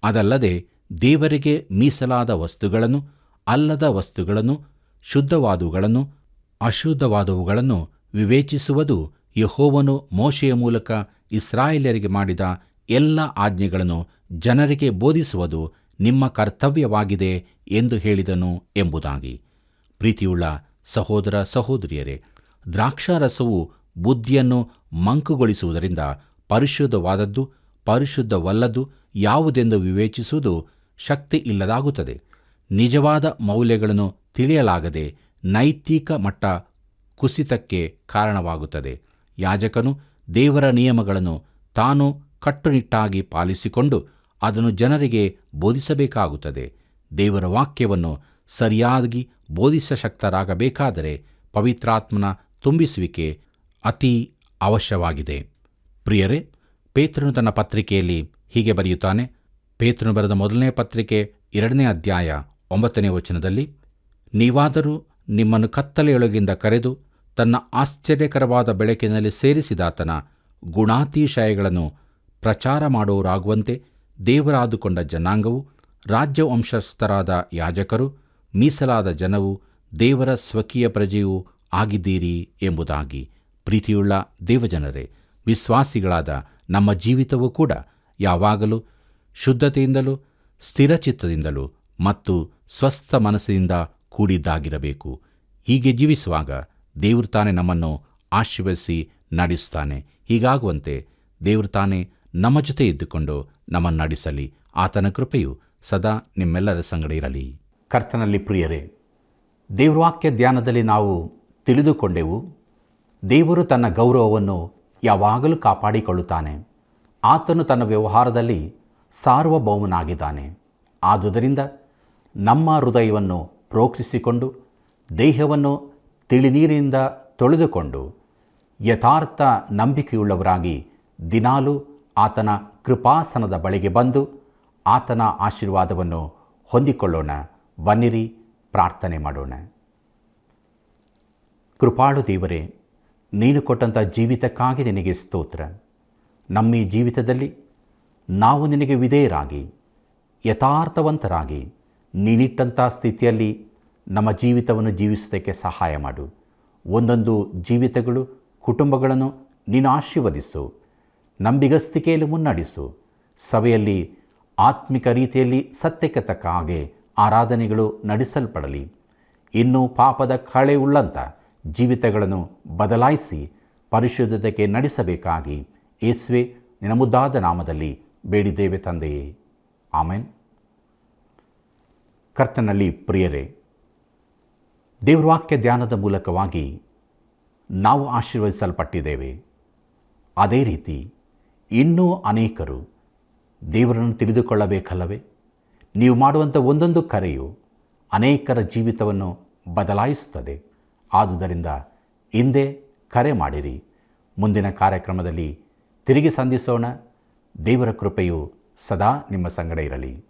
ಅದಲ್ಲದೆ ದೇವರಿಗೆ ಮೀಸಲಾದ ವಸ್ತುಗಳನ್ನು, ಅಲ್ಲದ ವಸ್ತುಗಳನ್ನು, ಶುದ್ಧವಾದವುಗಳನ್ನು, ಅಶುದ್ಧವಾದವುಗಳನ್ನು ವಿವೇಚಿಸುವುದು ಯೆಹೋವನು ಮೋಶೆಯ ಮೂಲಕ ಇಸ್ರಾಯೇಲ್ಯರಿಗೆ ಮಾಡಿದ ಎಲ್ಲ ಆಜ್ಞೆಗಳನ್ನು ಜನರಿಗೆ ಬೋಧಿಸುವುದು ನಿಮ್ಮ ಕರ್ತವ್ಯವಾಗಿದೆ ಎಂದು ಹೇಳಿದನು ಎಂಬುದಾಗಿ. ಪ್ರೀತಿಯುಳ್ಳ ಸಹೋದರ ಸಹೋದರಿಯರೇ, ದ್ರಾಕ್ಷಾರಸವು ಬುದ್ಧಿಯನ್ನು ಮಂಕುಗೊಳಿಸುವುದರಿಂದ ಪರಿಶುದ್ಧವಾದದ್ದು ಪರಿಶುದ್ಧವಲ್ಲದ್ದು ಯಾವುದೆಂದು ವಿವೇಚಿಸುವುದು ಶಕ್ತಿ ಇಲ್ಲದಾಗುತ್ತದೆ. ನಿಜವಾದ ಮೌಲ್ಯಗಳನ್ನು ತಿಳಿಯಲಾಗದೆ ನೈತಿಕ ಮಟ್ಟ ಕುಸಿತಕ್ಕೆ ಕಾರಣವಾಗುತ್ತದೆ. ಯಾಜಕನು ದೇವರ ನಿಯಮಗಳನ್ನು ತಾನು ಕಟ್ಟುನಿಟ್ಟಾಗಿ ಪಾಲಿಸಿಕೊಂಡು ಅದನ್ನು ಜನರಿಗೆ ಬೋಧಿಸಬೇಕಾಗುತ್ತದೆ. ದೇವರ ವಾಕ್ಯವನ್ನು ಸರಿಯಾಗಿ ಬೋಧಿಸಶಕ್ತರಾಗಬೇಕಾದರೆ ಪವಿತ್ರಾತ್ಮನ ತುಂಬಿಸುವಿಕೆ ಅತಿ ಅವಶ್ಯವಾಗಿದೆ. ಪ್ರಿಯರೇ, ಪೇತ್ರನು ತನ್ನ ಪತ್ರಿಕೆಯಲ್ಲಿ ಹೀಗೆ ಬರೆಯುತ್ತಾನೆ. ಪೇತ್ರನು ಬರೆದ ಮೊದಲನೇ ಪತ್ರಿಕೆ 2ನೇ ಅಧ್ಯಾಯ 9ನೇ ವಚನದಲ್ಲಿ, ನೀವಾದರೂ ನಿಮ್ಮನ್ನು ಕತ್ತಲೆಯೊಳಗಿಂದ ಕರೆದು ತನ್ನ ಆಶ್ಚರ್ಯಕರವಾದ ಬೆಳಕಿನಲ್ಲಿ ಸೇರಿಸಿದಾತನ ಗುಣಾತಿಶಯಗಳನ್ನು ಪ್ರಚಾರ ಮಾಡುವವರಾಗುವಂತೆ ದೇವರಾದುಕೊಂಡ ಜನಾಂಗವು, ರಾಜ್ಯವಂಶಸ್ಥರಾದ ಯಾಜಕರು, ಮೀಸಲಾದ ಜನವು, ದೇವರ ಸ್ವಕೀಯ ಪ್ರಜೆಯೂ ಆಗಿದ್ದೀರಿ ಎಂಬುದಾಗಿ. ಪ್ರೀತಿಯುಳ್ಳ ದೇವಜನರೇ, ವಿಶ್ವಾಸಿಗಳಾದ ನಮ್ಮ ಜೀವಿತವೂ ಕೂಡ ಯಾವಾಗಲೂ ಶುದ್ಧತೆಯಿಂದಲೂ ಸ್ಥಿರಚಿತ್ತದಿಂದಲೂ ಮತ್ತು ಸ್ವಸ್ಥ ಮನಸ್ಸಿನಿಂದ ಕೂಡಿದ್ದಾಗಿರಬೇಕು. ಹೀಗೆ ಜೀವಿಸುವಾಗ ದೇವರು ತಾನೇ ನಮ್ಮನ್ನು ಆಶೀರ್ವದಿಸಿ ನಡೆಸುತ್ತಾನೆ. ಹೀಗಾಗುವಂತೆ ದೇವರು ತಾನೇ ನಮ್ಮ ಜೊತೆ ಇದ್ದುಕೊಂಡು ನಮ್ಮನ್ನು ನಡೆಸಲಿ. ಆತನ ಕೃಪೆಯು ಸದಾ ನಿಮ್ಮೆಲ್ಲರ ಸಂಗಡ ಇರಲಿ. ಕರ್ತನಲ್ಲಿ ಪ್ರಿಯರೇ, ದೇವರ ವಾಕ್ಯ ಧ್ಯಾನದಲ್ಲಿ ನಾವು ತಿಳಿದುಕೊಂಡೆವು, ದೇವರು ತನ್ನ ಗೌರವವನ್ನು ಯಾವಾಗಲೂ ಕಾಪಾಡಿಕೊಳ್ಳುತ್ತಾನೆ. ಆತನು ತನ್ನ ವ್ಯವಹಾರದಲ್ಲಿ ಸಾರ್ವಭೌಮನಾಗಿದ್ದಾನೆ. ಆದುದರಿಂದ ನಮ್ಮ ಹೃದಯವನ್ನು ಪ್ರೋಕ್ಷಿಸಿಕೊಂಡು ದೇಹವನ್ನು ತಿಳಿನೀರಿನಿಂದ ತೊಳೆದುಕೊಂಡು ಯಥಾರ್ಥ ನಂಬಿಕೆಯುಳ್ಳವರಾಗಿ ದಿನಾಲೂ ಆತನ ಕೃಪಾಸನದ ಬಳಿಗೆ ಬಂದು ಆತನ ಆಶೀರ್ವಾದವನ್ನು ಹೊಂದಿಕೊಳ್ಳೋಣ. ಬನ್ನಿರಿ, ಪ್ರಾರ್ಥನೆ ಮಾಡೋಣ. ಕೃಪಾಳು ದೇವರೇ, ನೀನು ಕೊಟ್ಟಂಥ ಜೀವಿತಕ್ಕಾಗಿ ನಿನಗೆ ಸ್ತೋತ್ರ. ನಮ್ಮ ಈ ಜೀವಿತದಲ್ಲಿ ನಾವು ನಿನಗೆ ವಿಧೇಯರಾಗಿ ಯಥಾರ್ಥವಂತರಾಗಿ ನೀನಿಟ್ಟಂಥ ಸ್ಥಿತಿಯಲ್ಲಿ ನಮ್ಮ ಜೀವಿತವನ್ನು ಜೀವಿಸುವುದಕ್ಕೆ ಸಹಾಯ ಮಾಡು. ಒಂದೊಂದು ಜೀವಿತಗಳು, ಕುಟುಂಬಗಳನ್ನು ನೀನು ಆಶೀರ್ವದಿಸು, ನಂಬಿಗಸ್ತಿಕೆಯಲ್ಲಿ ಮುನ್ನಡೆಸು. ಸಭೆಯಲ್ಲಿ ಆತ್ಮಿಕ ರೀತಿಯಲ್ಲಿ ಸತ್ಯಕ್ಕೆ ತಕ್ಕ ಹಾಗೆ ಆರಾಧನೆಗಳು ನಡೆಸಲ್ಪಡಲಿ. ಇನ್ನೂ ಪಾಪದ ಕಳೆಯುಳ್ಳಂಥ ಜೀವಿತಗಳನ್ನು ಬದಲಾಯಿಸಿ ಪರಿಶುದ್ಧತೆಗೆ ನಡೆಸಬೇಕಾಗಿ ಯೇಸುವೆ ನಿನ್ನ ಮುದ್ದಾದ ನಾಮದಲ್ಲಿ ಬೇಡಿದ್ದೇವೆ ತಂದೆಯೇ, ಆಮೆನ್. ಕರ್ತನಲ್ಲಿ ಪ್ರಿಯರೇ, ದೇವರ ವಾಕ್ಯ ಧ್ಯಾನದ ಮೂಲಕವಾಗಿ ನಾವು ಆಶೀರ್ವದಿಸಲ್ಪಟ್ಟಿದ್ದೇವೆ. ಅದೇ ರೀತಿ ಇನ್ನೂ ಅನೇಕರು ದೇವರನ್ನು ತಿಳಿದುಕೊಳ್ಳಬೇಕಲ್ಲವೇ? ನೀವು ಮಾಡುವಂಥ ಒಂದೊಂದು ಕರೆಯು ಅನೇಕರ ಜೀವಿತವನ್ನು ಬದಲಾಯಿಸುತ್ತದೆ. ಆದುದರಿಂದ ಹಿಂದೆ ಕರೆ ಮಾಡಿರಿ. ಮುಂದಿನ ಕಾರ್ಯಕ್ರಮದಲ್ಲಿ ತಿರುಗಿ ಸಂಧಿಸೋಣ. ದೇವರ ಕೃಪೆಯು ಸದಾ ನಿಮ್ಮ ಸಂಗಡ ಇರಲಿ.